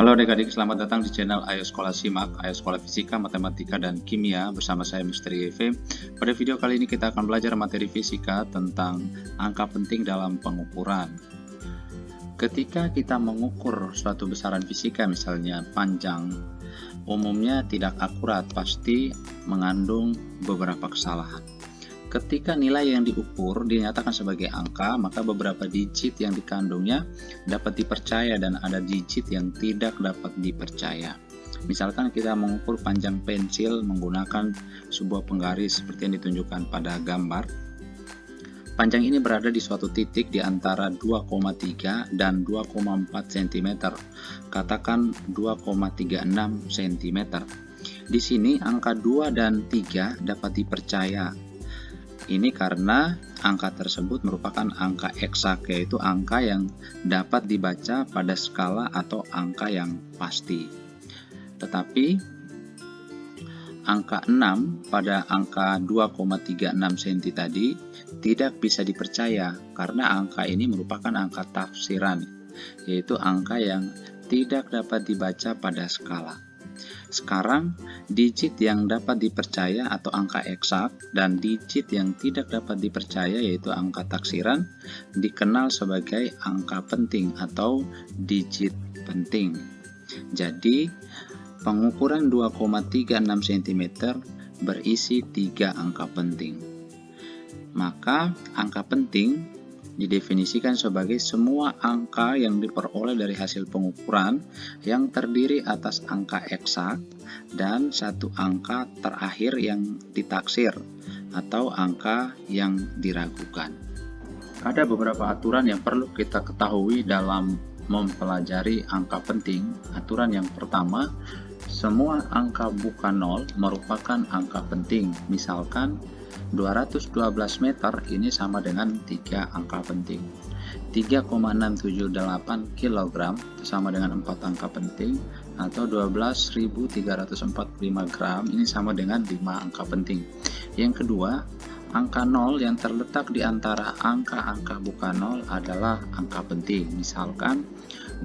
Halo adik-adik, selamat datang di channel Ayo Sekolah Simak, Ayo Sekolah Fisika, Matematika, dan Kimia bersama saya Mr. YV. Pada video kali ini kita akan belajar materi fisika tentang angka penting dalam pengukuran. Ketika kita mengukur suatu besaran fisika, misalnya panjang, umumnya tidak akurat, pasti mengandung beberapa kesalahan. Ketika nilai yang diukur dinyatakan sebagai angka, maka beberapa digit yang dikandungnya dapat dipercaya dan ada digit yang tidak dapat dipercaya. Misalkan kita mengukur panjang pensil menggunakan sebuah penggaris seperti yang ditunjukkan pada gambar. Panjang ini berada di suatu titik di antara 2,3 dan 2,4 cm. Katakan 2,36 cm. Di sini angka 2 dan 3 dapat dipercaya. Ini karena angka tersebut merupakan angka eksak, yaitu angka yang dapat dibaca pada skala atau angka yang pasti. Tetapi angka 6 pada angka 2,36 cm tadi tidak bisa dipercaya karena angka ini merupakan angka tafsiran, yaitu angka yang tidak dapat dibaca pada skala. Sekarang, digit yang dapat dipercaya atau angka eksak dan digit yang tidak dapat dipercaya yaitu angka taksiran dikenal sebagai angka penting atau digit penting. Jadi, pengukuran 2,36 cm berisi 3 angka penting. Maka, angka penting didefinisikan sebagai semua angka yang diperoleh dari hasil pengukuran yang terdiri atas angka eksak dan satu angka terakhir yang ditaksir atau angka yang diragukan. Ada beberapa aturan yang perlu kita ketahui dalam mempelajari angka penting. Aturan yang pertama, semua angka bukan nol merupakan angka penting. Misalkan 212 meter ini sama dengan 3 angka penting. 3,678 kg sama dengan 4 angka penting, atau 12.345 gram ini sama dengan 5 angka penting. Yang kedua, angka 0 yang terletak di antara angka-angka bukan nol adalah angka penting. Misalkan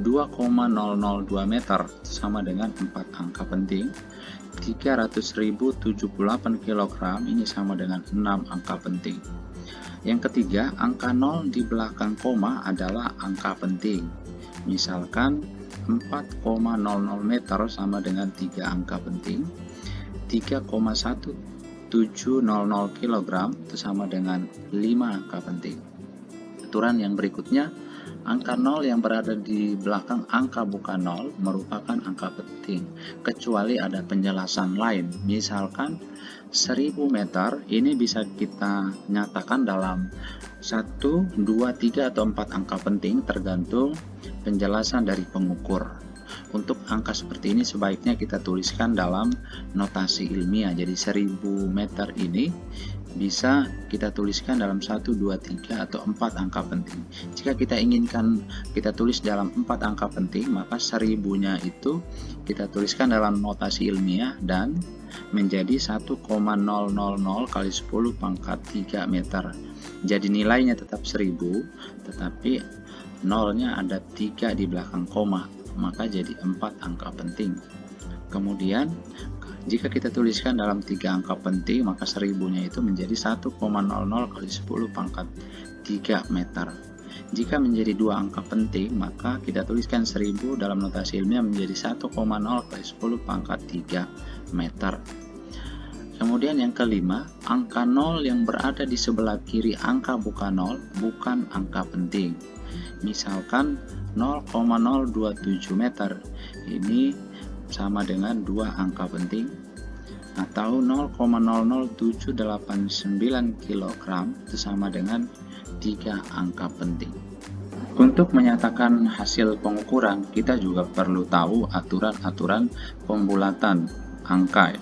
2,002 meter sama dengan 4 angka penting. 300.078 kg ini sama dengan 6 angka penting. Yang ketiga, angka 0 di belakang koma adalah angka penting. Misalkan 4,00 meter sama dengan 3 angka penting. 3,1700 kg itu sama dengan 5 angka penting. Aturan yang berikutnya, angka 0 yang berada di belakang angka bukan 0 merupakan angka penting, kecuali ada penjelasan lain. Misalkan 1000 meter ini bisa kita nyatakan dalam 1, 2, 3, atau 4 angka penting tergantung penjelasan dari pengukur. Untuk angka seperti ini sebaiknya kita tuliskan dalam notasi ilmiah. Jadi 1000 meter ini bisa kita tuliskan dalam 1, 2, 3, atau 4 angka penting. Jika kita inginkan kita tulis dalam 4 angka penting, maka 1000-nya itu kita tuliskan dalam notasi ilmiah dan menjadi 1,000 kali 10 pangkat 3 meter. Jadi nilainya tetap 1000, tetapi nolnya ada 3 di belakang koma, maka jadi 4 angka penting. Kemudian jika kita tuliskan dalam 3 angka penting, maka 1000-nya itu menjadi 1,00 kali 10 pangkat 3 meter. Jika menjadi 2 angka penting, maka kita tuliskan 1000 dalam notasi ilmiah menjadi 1,0 kali 10 pangkat 3 meter. Kemudian yang kelima, angka 0 yang berada di sebelah kiri angka bukan 0 bukan angka penting. Misalkan 0,027 meter ini sama dengan 2 angka penting, atau 0,00789 kg itu sama dengan 3 angka penting. Untuk menyatakan hasil pengukuran, kita juga perlu tahu aturan-aturan pembulatan angka.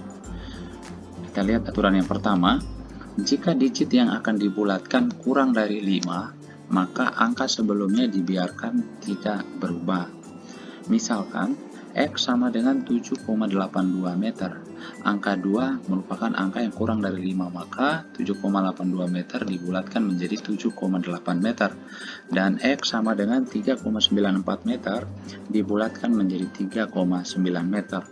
Kita lihat aturan yang pertama, jika digit yang akan dibulatkan kurang dari 5, maka angka sebelumnya dibiarkan tidak berubah. Misalkan X sama dengan 7,82 meter, angka 2 merupakan angka yang kurang dari 5, maka 7,82 meter dibulatkan menjadi 7,8 meter. Dan X sama dengan 3,94 meter dibulatkan menjadi 3,9 meter.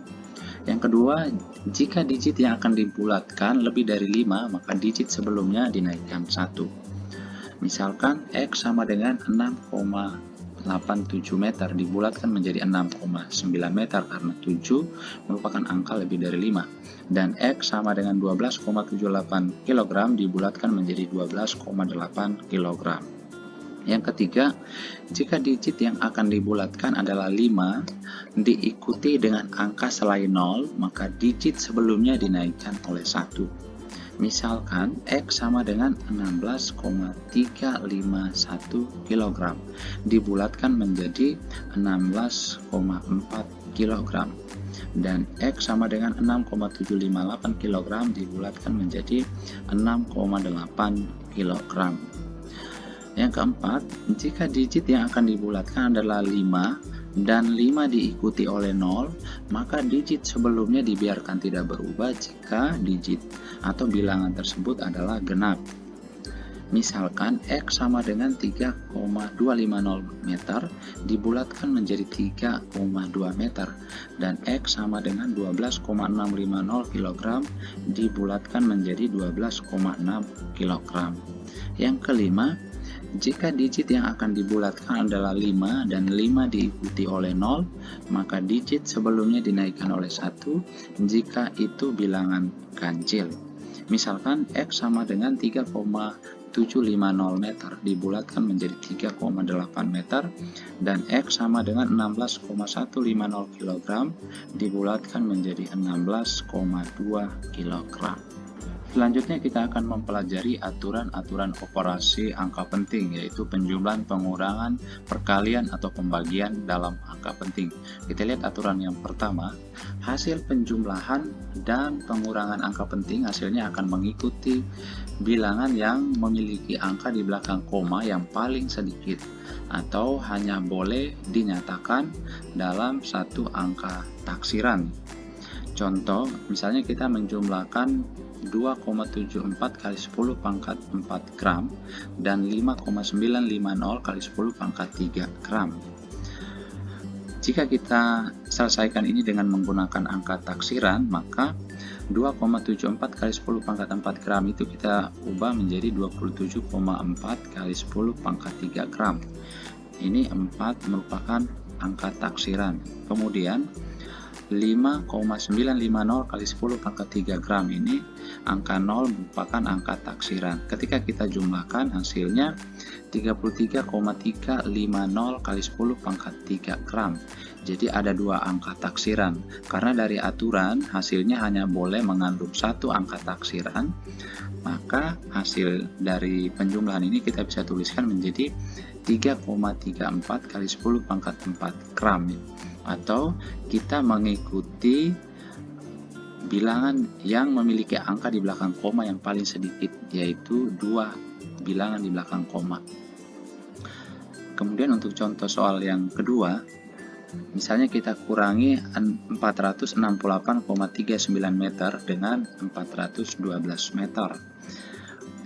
Yang kedua, jika digit yang akan dibulatkan lebih dari 5, maka digit sebelumnya dinaikkan 1. Misalkan X sama dengan 6,87 meter dibulatkan menjadi 6,9 meter karena 7 merupakan angka lebih dari 5. Dan X sama dengan 12,78 kg dibulatkan menjadi 12,8 kg. Yang ketiga, jika digit yang akan dibulatkan adalah 5 diikuti dengan angka selain 0, maka digit sebelumnya dinaikkan oleh 1. Misalkan X sama dengan 16,351 kg dibulatkan menjadi 16,4 kg dan X sama dengan 6,758 kg dibulatkan menjadi 6,8 kg. Yang keempat, jika digit yang akan dibulatkan adalah 5 dan 5 diikuti oleh 0, maka digit sebelumnya dibiarkan tidak berubah jika digit atau bilangan tersebut adalah genap. Misalkan X sama dengan 3,250 meter dibulatkan menjadi 3,2 meter dan X sama dengan 12,650 kg dibulatkan menjadi 12,6 kg. Yang kelima, jika digit yang akan dibulatkan adalah 5 dan 5 diikuti oleh 0, maka digit sebelumnya dinaikkan oleh 1 jika itu bilangan ganjil. Misalkan X sama dengan 3,750 meter dibulatkan menjadi 3,8 meter dan X sama dengan 16,150 kg dibulatkan menjadi 16,2 kg. Selanjutnya kita akan mempelajari aturan-aturan operasi angka penting, yaitu penjumlahan, pengurangan, perkalian, atau pembagian dalam angka penting. Kita lihat aturan yang pertama, hasil penjumlahan dan pengurangan angka penting hasilnya akan mengikuti bilangan yang memiliki angka di belakang koma yang paling sedikit, atau hanya boleh dinyatakan dalam satu angka taksiran. Contoh, misalnya kita menjumlahkan 2,74 kali 10 pangkat 4 gram dan 5,950 kali 10 pangkat 3 gram. Jika kita selesaikan ini dengan menggunakan angka taksiran, maka 2,74 kali 10 pangkat 4 gram itu kita ubah menjadi 27,4 kali 10 pangkat 3 gram. Ini 4 merupakan angka taksiran. Kemudian 5,950 kali 10 pangkat 3 gram ini angka 0 merupakan angka taksiran. Ketika kita jumlahkan hasilnya 33,350 kali 10 pangkat 3 gram. Jadi ada dua angka taksiran. Karena dari aturan hasilnya hanya boleh mengandung satu angka taksiran, maka hasil dari penjumlahan ini kita bisa tuliskan menjadi 3,34 kali 10 pangkat 4 gram. Atau kita mengikuti bilangan yang memiliki angka di belakang koma yang paling sedikit, yaitu 2 bilangan di belakang koma. Kemudian untuk contoh soal yang kedua, misalnya kita kurangi 468,39 meter dengan 412 meter.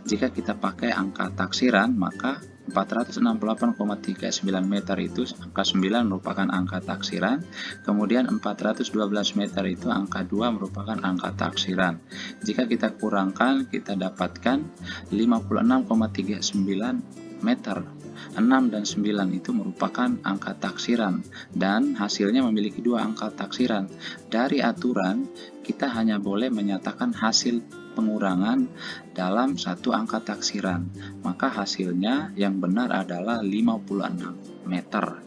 Jika kita pakai angka taksiran, maka 468,39 meter itu angka 9 merupakan angka taksiran, kemudian 412 meter itu angka 2 merupakan angka taksiran. Jika kita kurangkan, kita dapatkan 56,39 meter. 6 dan 9 itu merupakan angka taksiran dan hasilnya memiliki dua angka taksiran. Dari aturan, kita hanya boleh menyatakan hasil pengurangan dalam satu angka taksiran, maka hasilnya yang benar adalah 56 meter.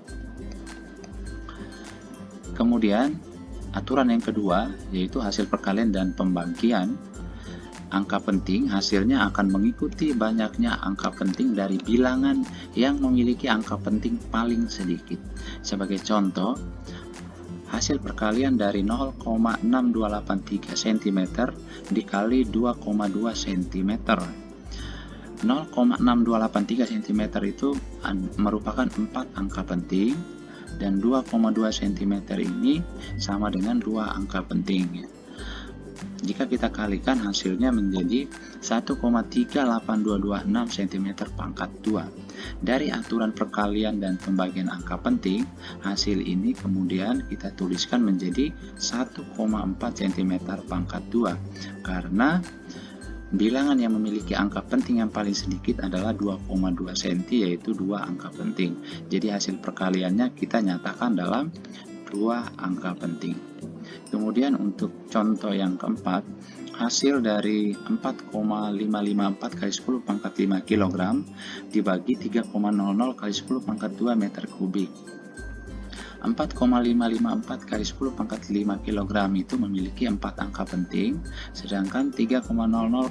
Kemudian aturan yang kedua, yaitu hasil perkalian dan pembagian angka penting, hasilnya akan mengikuti banyaknya angka penting dari bilangan yang memiliki angka penting paling sedikit. Sebagai contoh, hasil perkalian dari 0,6283 cm dikali 2,2 cm. 0,6283 cm itu merupakan 4 angka penting dan 2,2 cm ini sama dengan 2 angka penting. Jika kita kalikan, hasilnya menjadi 1,38226 cm pangkat 2. Dari aturan perkalian dan pembagian angka penting, hasil ini kemudian kita tuliskan menjadi 1,4 cm pangkat 2, karena bilangan yang memiliki angka penting yang paling sedikit adalah 2,2 cm, yaitu 2 angka penting. Jadi hasil perkaliannya kita nyatakan dalam 2 angka penting. Kemudian untuk contoh yang keempat, hasil dari 4,554 kali 10 pangkat 5 kg dibagi 3,00 kali 10 pangkat 2 meter kubik. 4,554 kali 10 pangkat 5 kg itu memiliki 4 angka penting, sedangkan 3,00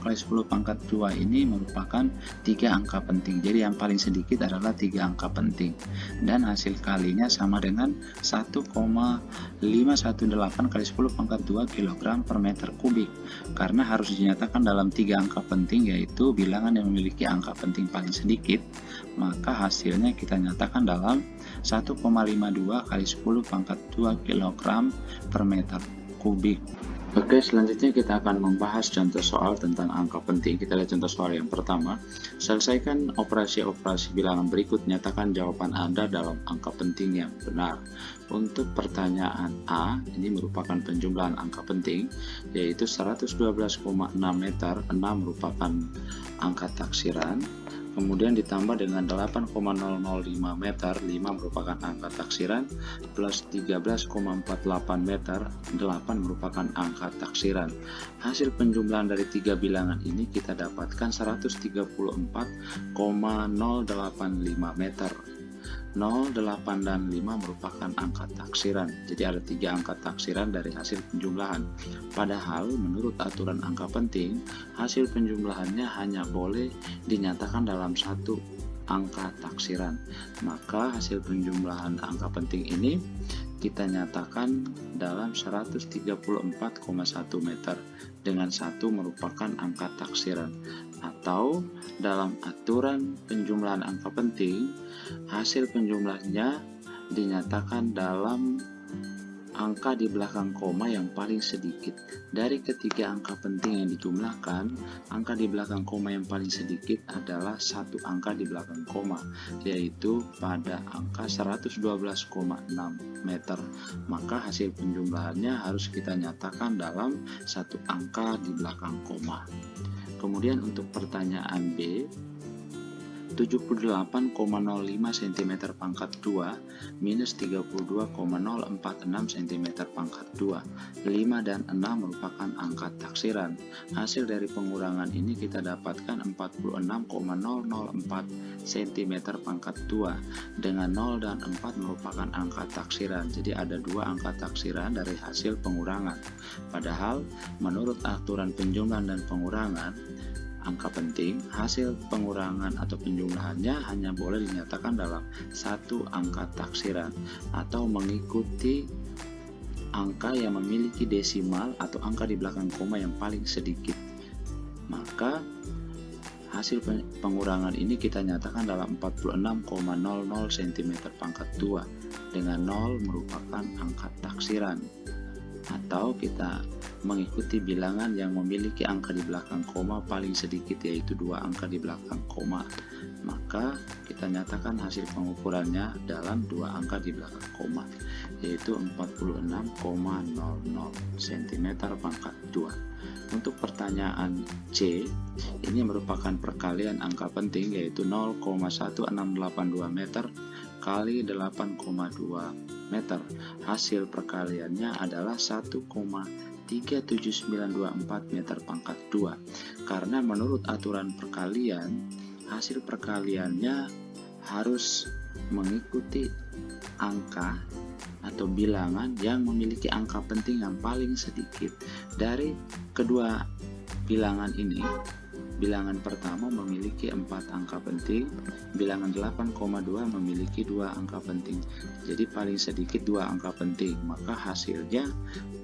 kali 10 pangkat 2 ini merupakan 3 angka penting. Jadi yang paling sedikit adalah 3 angka penting, dan hasil kalinya sama dengan 1,518 kali 10 pangkat 2 kg per meter kubik, karena harus dinyatakan dalam 3 angka penting, yaitu bilangan yang memiliki angka penting paling sedikit, maka hasilnya kita nyatakan dalam 1,52 kali 10 pangkat 2 kg per meter kubik. Oke, selanjutnya kita akan membahas contoh soal tentang angka penting. Kita lihat contoh soal yang pertama. Selesaikan operasi-operasi bilangan berikut, nyatakan jawaban Anda dalam angka penting yang benar. Untuk pertanyaan A, ini merupakan penjumlahan angka penting, yaitu 112,6 meter. 6 merupakan angka taksiran, kemudian ditambah dengan 8,005 meter, 5 merupakan angka taksiran, plus 13,48 meter, 8 merupakan angka taksiran. Hasil penjumlahan dari 3 bilangan ini kita dapatkan 134,085 meter. 0, 8, dan 5 merupakan angka taksiran. Jadi ada 3 angka taksiran dari hasil penjumlahan. Padahal menurut aturan angka penting, hasil penjumlahannya hanya boleh dinyatakan dalam 1 angka taksiran. Maka hasil penjumlahan angka penting ini kita nyatakan dalam 134,1 meter, dengan 1 merupakan angka taksiran. Atau dalam aturan penjumlahan angka penting, hasil penjumlahannya dinyatakan dalam angka di belakang koma yang paling sedikit. Dari ketiga angka penting yang dijumlahkan, angka di belakang koma yang paling sedikit adalah 1 angka di belakang koma, yaitu pada angka 112,6 meter. Maka hasil penjumlahannya harus kita nyatakan dalam 1 angka di belakang koma. Kemudian untuk pertanyaan B, 78,05 cm pangkat 2 minus 32,046 cm pangkat 2. 5 dan 6 merupakan angka taksiran. Hasil dari pengurangan ini kita dapatkan 46,004 cm pangkat 2, dengan 0 dan 4 merupakan angka taksiran. Jadi ada 2 angka taksiran dari hasil pengurangan. Padahal menurut aturan penjumlahan dan pengurangan angka penting, hasil pengurangan atau penjumlahannya hanya boleh dinyatakan dalam 1 angka taksiran atau mengikuti angka yang memiliki desimal atau angka di belakang koma yang paling sedikit. Maka hasil pengurangan ini kita nyatakan dalam 46,00 cm pangkat 2, dengan 0 merupakan angka taksiran, atau kita mengikuti bilangan yang memiliki angka di belakang koma paling sedikit, yaitu 2 angka di belakang koma. Maka kita nyatakan hasil pengukurannya dalam 2 angka di belakang koma, yaitu 46,00 cm pangkat 2. Untuk pertanyaan C, ini merupakan perkalian angka penting, yaitu 0,1682 meter kali 8,2 meter. Hasil perkaliannya adalah 1,37924 meter pangkat 2. Karena menurut aturan perkalian, hasil perkaliannya harus mengikuti angka atau bilangan yang memiliki angka penting yang paling sedikit. Dari kedua bilangan ini, bilangan pertama memiliki 4 angka penting, bilangan 8,2 memiliki 2 angka penting. Jadi paling sedikit 2 angka penting, maka hasilnya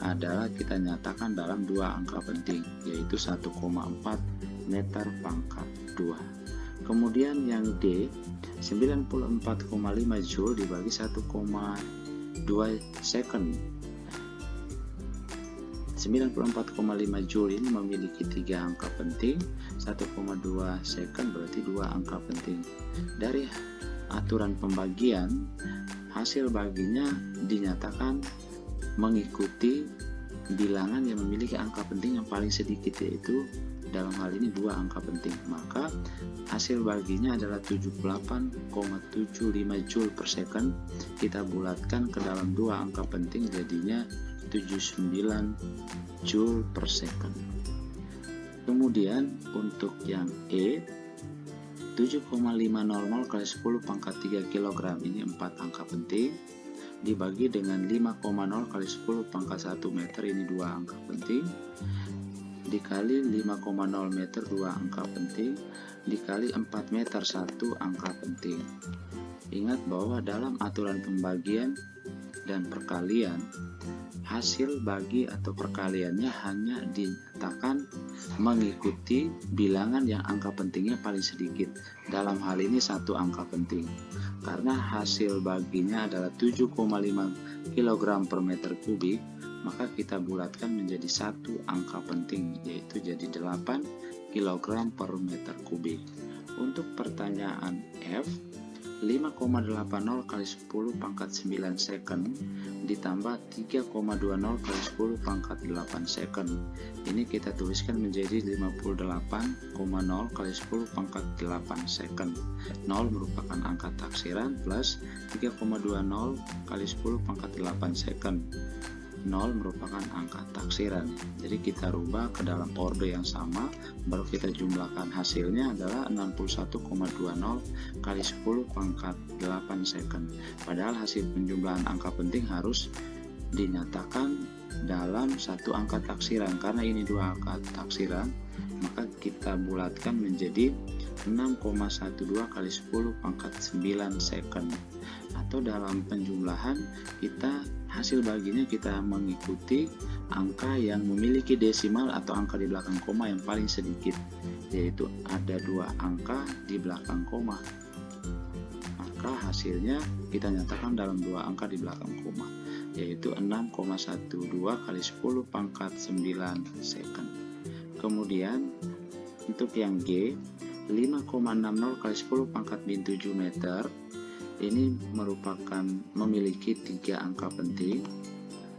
adalah kita nyatakan dalam 2 angka penting, yaitu 1,4 meter pangkat 2. Kemudian yang D, 94,5 Joule dibagi 1,2 second. 94,5 Joule ini memiliki 3 angka penting, 1,2 second berarti 2 angka penting. Dari aturan pembagian, hasil baginya dinyatakan mengikuti bilangan yang memiliki angka penting yang paling sedikit, yaitu dalam hal ini 2 angka penting. Maka hasil baginya adalah 78,75 Joule per second. Kita bulatkan ke dalam 2 angka penting, jadinya 79 Joule per second. Kemudian untuk yang E, 7,500 kali 10 pangkat 3 kg ini 4 angka penting, dibagi dengan 5,0 kali 10 pangkat 1 meter ini 2 angka penting, dikali 5,0 meter 2 angka penting, dikali 4 meter 1 angka penting. Ingat bahwa dalam aturan pembagian dan perkalian, hasil bagi atau perkaliannya hanya dinyatakan mengikuti bilangan yang angka pentingnya paling sedikit. Dalam hal ini 1 angka penting. Karena hasil baginya adalah 7,5 kg per meter kubik, maka kita bulatkan menjadi 1 angka penting, yaitu jadi 8 kg per meter kubik. Untuk pertanyaan F, 5,80 kali 10 pangkat 9 second ditambah 3,20 kali 10 pangkat 8 second. Ini kita tuliskan menjadi 58,0 kali 10 pangkat 8 second. 0 merupakan angka taksiran plus 3,20 kali 10 pangkat 8 second. 0 merupakan angka taksiran. Jadi kita rubah ke dalam orde yang sama, baru kita jumlahkan, hasilnya adalah 61,20 kali 10 pangkat 8 second. Padahal hasil penjumlahan angka penting harus dinyatakan dalam 1 angka taksiran. Karena ini 2 angka taksiran, maka kita bulatkan menjadi 6,12 kali 10 pangkat 9 second. Atau dalam penjumlahan kita hasil baginya kita mengikuti angka yang memiliki desimal atau angka di belakang koma yang paling sedikit, yaitu ada 2 angka di belakang koma. Maka hasilnya kita nyatakan dalam 2 angka di belakang koma, yaitu 6,12 kali 10 pangkat 9 second. Kemudian untuk yang G, 5,60 kali 10 pangkat min 7 meter ini merupakan memiliki 3 angka penting,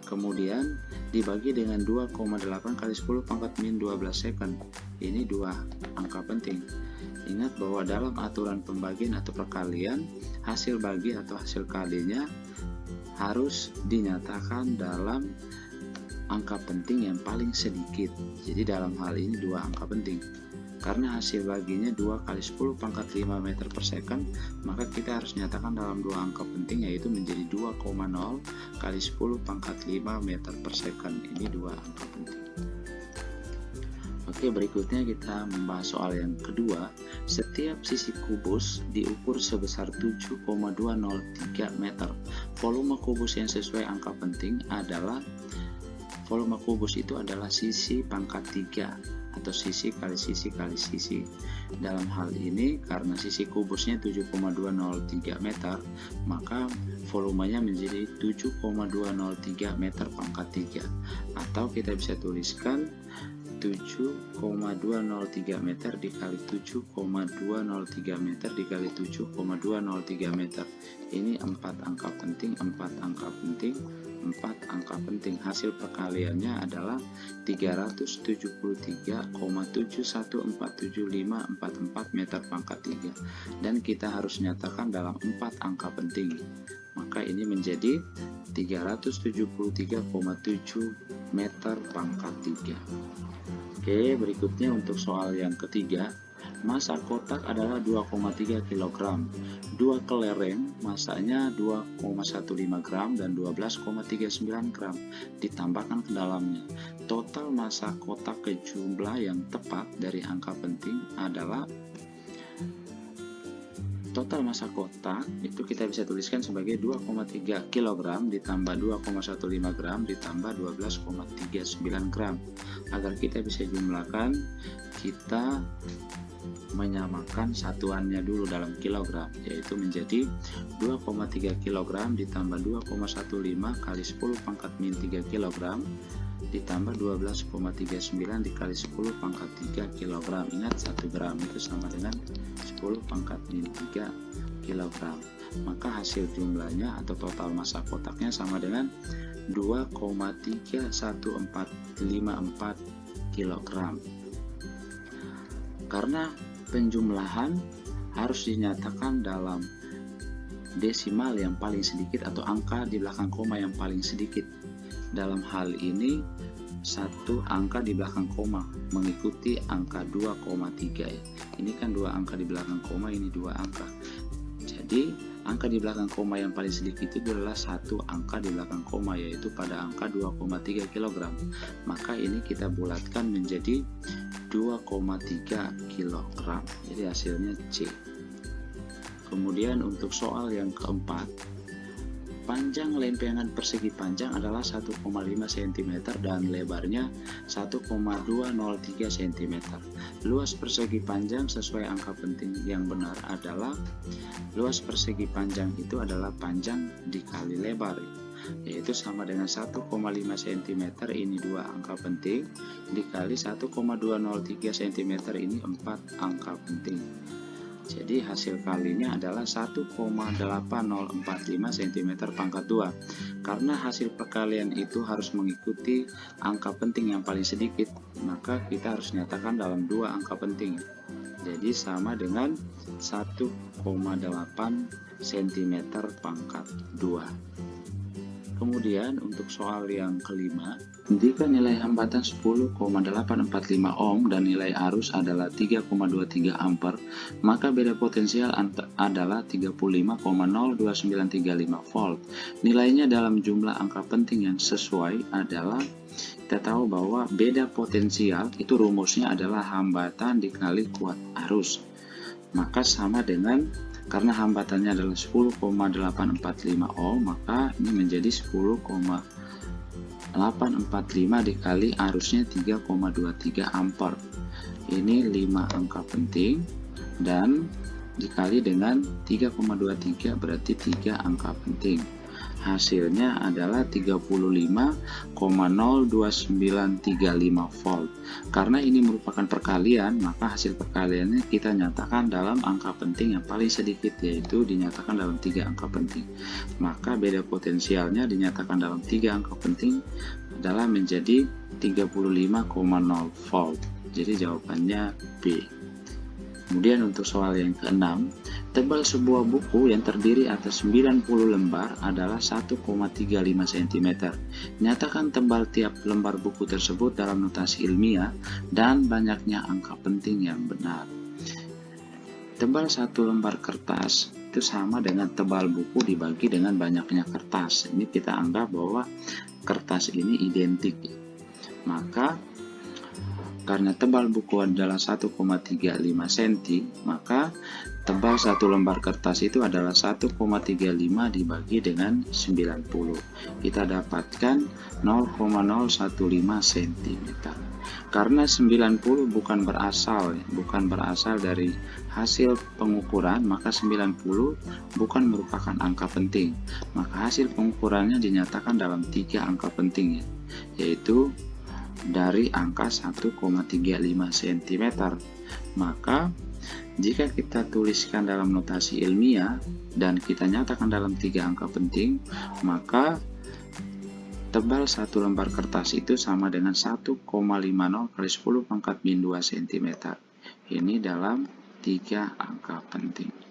kemudian dibagi dengan 2,8 kali 10 pangkat min 12 second, ini 2 angka penting. Ingat bahwa dalam aturan pembagian atau perkalian, hasil bagi atau hasil kalinya harus dinyatakan dalam angka penting yang paling sedikit. Jadi dalam hal ini 2 angka penting. Karena hasil baginya 2 kali 10 pangkat 5 meter per second, maka kita harus nyatakan dalam 2 angka penting, yaitu menjadi 2,0 kali 10 pangkat 5 meter per second. Ini 2 angka penting. Oke, berikutnya kita membahas soal yang kedua. Setiap sisi kubus diukur sebesar 7,203 meter. Volume kubus yang sesuai angka penting adalah, volume kubus itu adalah sisi pangkat 3 atau sisi kali sisi kali sisi. Dalam hal ini karena sisi kubusnya 7,203 meter, maka volumenya menjadi 7,203 meter pangkat 3, atau kita bisa tuliskan 7,203 meter dikali 7,203 meter dikali 7,203 meter. Ini 4 angka penting, 4 angka penting, 4 angka penting. Hasil perkaliannya adalah 373,714754 meter pangkat 3, dan kita harus nyatakan dalam 4 angka penting. Maka ini menjadi 373,7 meter pangkat 3. Oke, berikutnya untuk soal yang ketiga. Masa kotak adalah 2,3 kg. 2 kelereng masanya 2,15 gram dan 12,39 gram ditambahkan ke dalamnya. Total masa kotak ke jumlah yang tepat dari angka penting adalah, total masa kotak itu kita bisa tuliskan sebagai 2,3 kg ditambah 2,15 gram ditambah 12,39 gram. Agar kita bisa jumlahkan, kita menyamakan satuannya dulu dalam kilogram, yaitu menjadi 2,3 kg ditambah 2,15 kali 10 pangkat min 3 kg ditambah 12,39 dikali 10 pangkat 3 kg. Ingat 1 gram itu sama dengan 10 pangkat min 3 kg. Maka hasil jumlahnya atau total massa kotaknya sama dengan 2,31454 kg. Karena penjumlahan harus dinyatakan dalam desimal yang paling sedikit atau angka di belakang koma yang paling sedikit. Dalam hal ini satu angka di belakang koma mengikuti angka 2,3 ya. Ini kan dua angka di belakang koma, ini dua angka. Jadi angka di belakang koma yang paling sedikit itu adalah satu angka di belakang koma, yaitu pada angka 2,3 kg. Maka ini kita bulatkan menjadi 2,3 kg. Jadi hasilnya C. Kemudian untuk soal yang keempat, panjang lempengan persegi panjang adalah 1,5 cm dan lebarnya 1,203 cm. Luas persegi panjang sesuai angka penting yang benar adalah luas persegi panjang itu adalah panjang dikali lebar, yaitu sama dengan 1,5 cm, ini dua angka penting, dikali 1,203 cm, ini 4 angka penting. Jadi hasil kalinya adalah 1,8045 cm pangkat 2. Karena hasil perkalian itu harus mengikuti angka penting yang paling sedikit, maka kita harus nyatakan dalam dua angka penting. Jadi sama dengan 1,8 cm pangkat 2. Kemudian untuk soal yang kelima, jika nilai hambatan 10,845 ohm dan nilai arus adalah 3,23 ampere, maka beda potensial adalah 35,02935 volt. Nilainya dalam jumlah angka penting yang sesuai adalah, kita tahu bahwa beda potensial itu rumusnya adalah hambatan dikali kuat arus. Maka sama dengan, karena hambatannya adalah 10,845 ohm, maka ini menjadi 10,845 dikali arusnya 3,23 ampere. Ini 5 angka penting dan dikali dengan 3,23 berarti 3 angka penting. Hasilnya adalah 35,02935 volt. Karena ini merupakan perkalian, maka hasil perkaliannya kita nyatakan dalam angka penting yang paling sedikit, yaitu dinyatakan dalam 3 angka penting. Maka beda potensialnya dinyatakan dalam 3 angka penting adalah menjadi 35,0 volt. Jadi jawabannya B. Kemudian untuk soal yang keenam, tebal sebuah buku yang terdiri atas 90 lembar adalah 1,35 cm. Nyatakan tebal tiap lembar buku tersebut dalam notasi ilmiah dan banyaknya angka penting yang benar. Tebal satu lembar kertas itu sama dengan tebal buku dibagi dengan banyaknya kertas. Ini kita anggap bahwa kertas ini identik. Maka karena tebal buku adalah 1,35 cm, maka tebal satu lembar kertas itu adalah 1,35 dibagi dengan 90. Kita dapatkan 0,015 cm. Karena 90 bukan berasal dari hasil pengukuran, maka 90 bukan merupakan angka penting. Maka hasil pengukurannya dinyatakan dalam 3 angka penting, yaitu dari angka 1,35 cm. Maka jika kita tuliskan dalam notasi ilmiah dan kita nyatakan dalam 3 angka penting, maka tebal satu lembar kertas itu sama dengan 1,50 kali 10 pangkat min 2 cm. Ini dalam 3 angka penting.